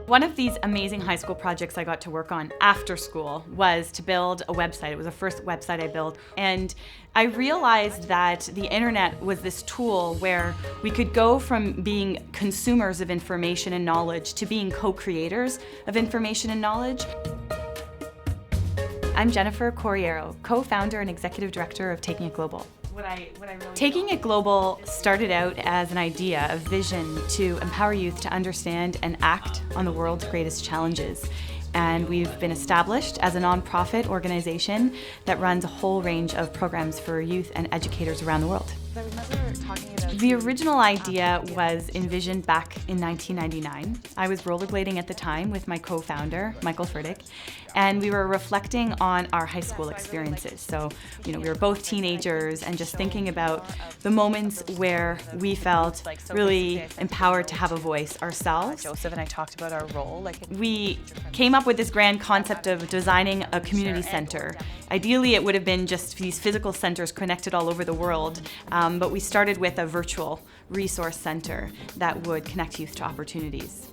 One of these amazing high school projects I got to work on after school was to build a website. It was the first website I built. And I realized that the internet was this tool where we could go from being consumers of information and knowledge to being co-creators of information and knowledge. I'm Jennifer Corriero, co-founder and executive director of TakingITGlobal. TakingITGlobal started out as an idea, a vision to empower youth to understand and act on the world's greatest challenges. And we've been established as a nonprofit organization that runs a whole range of programs for youth and educators around the world. The original idea was envisioned back in 1999. I was rollerblading at the time with my co-founder, Michael Furtick, and we were reflecting on our high school experiences. So, we were both teenagers and just thinking about the moments where we felt really empowered to have a voice ourselves. Joseph and I talked about our role. We came up with this grand concept of designing a community center. Ideally, it would have been just these physical centers connected all over the world, but we started with a virtual resource center that would connect youth to opportunities.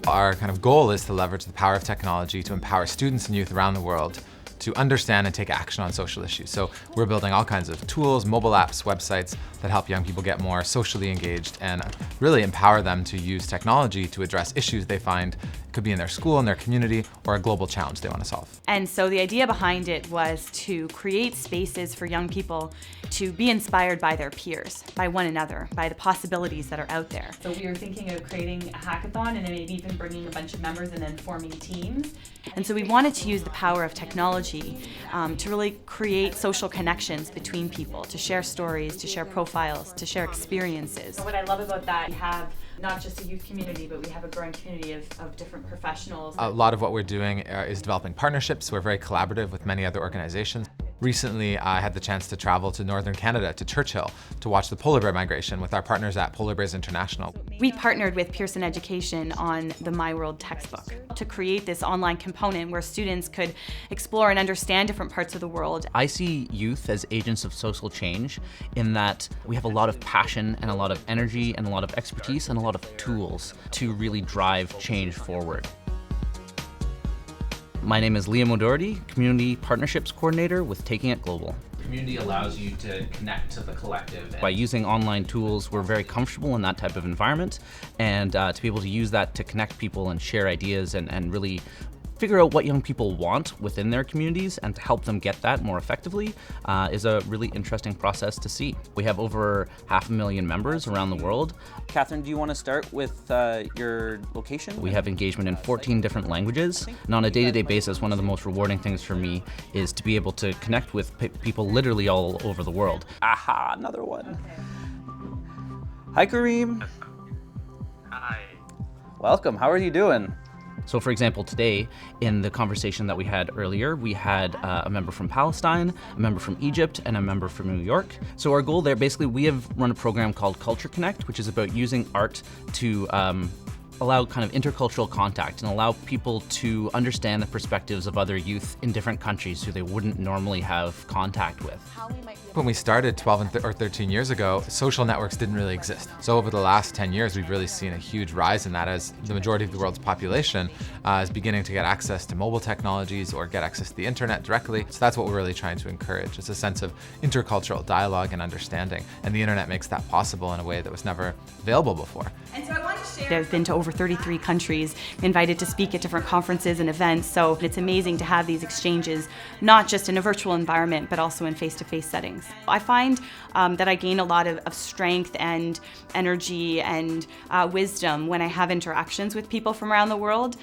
Our kind of goal is to leverage the power of technology to empower students and youth around the world to understand and take action on social issues. So we're building all kinds of tools, mobile apps, websites that help young people get more socially engaged and really empower them to use technology to address issues they find could be in their school, in their community, or a global challenge they want to solve. And so the idea behind it was to create spaces for young people to be inspired by their peers, by one another, by the possibilities that are out there. So we were thinking of creating a hackathon and then maybe even bringing a bunch of members and then forming teams. And so we wanted to use the power of technology to really create social connections between people, to share stories, to share profiles, to share experiences. What I love about that, we have not just a youth community, but we have a growing community of different professionals. A lot of what we're doing is developing partnerships. We're very collaborative with many other organizations. Recently, I had the chance to travel to northern Canada, to Churchill, to watch the polar bear migration with our partners at Polar Bears International. We partnered with Pearson Education on the My World textbook to create this online component where students could explore and understand different parts of the world. I see youth as agents of social change in that we have a lot of passion and a lot of energy and a lot of expertise and a lot of tools to really drive change forward. My name is O Doherty, Community Partnerships Coordinator with TakingITGlobal. Community allows you to connect to the collective. By using online tools, we're very comfortable in that type of environment, and to be able to use that to connect people and share ideas and really figure out what young people want within their communities and to help them get that more effectively is a really interesting process to see. We have over 500,000 members around the world. Catherine, do you want to start with your location? We have engagement in 14 different languages, and on a day-to-day basis, one of the most rewarding things for me is to be able to connect with people literally all over the world. Aha, another one. Hi, Kareem. Hi. Welcome, how are you doing? So for example, today, in the conversation that we had earlier, we had a member from Palestine, a member from Egypt, and a member from New York. So our goal there, basically, we have run a program called Culture Connect, which is about using art to allow kind of intercultural contact and allow people to understand the perspectives of other youth in different countries who they wouldn't normally have contact with. When we started 12 or 13 years ago, social networks didn't really exist. So over the last 10 years, we've really seen a huge rise in that as the majority of the world's population is beginning to get access to mobile technologies or get access to the internet directly. So that's what we're really trying to encourage. It's a sense of intercultural dialogue and understanding. And the internet makes that possible in a way that was never available before. And so I want to share. I've been to over 33 countries, invited to speak at different conferences and events, so it's amazing to have these exchanges, not just in a virtual environment, but also in face-to-face settings. I find that I gain a lot of strength and energy and wisdom when I have interactions with people from around the world,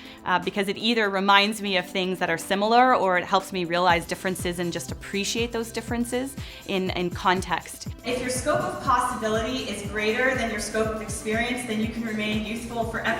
because it either reminds me of things that are similar or it helps me realize differences and just appreciate those differences in context. If your scope of possibility is greater than your scope of experience, then you can remain youthful forever.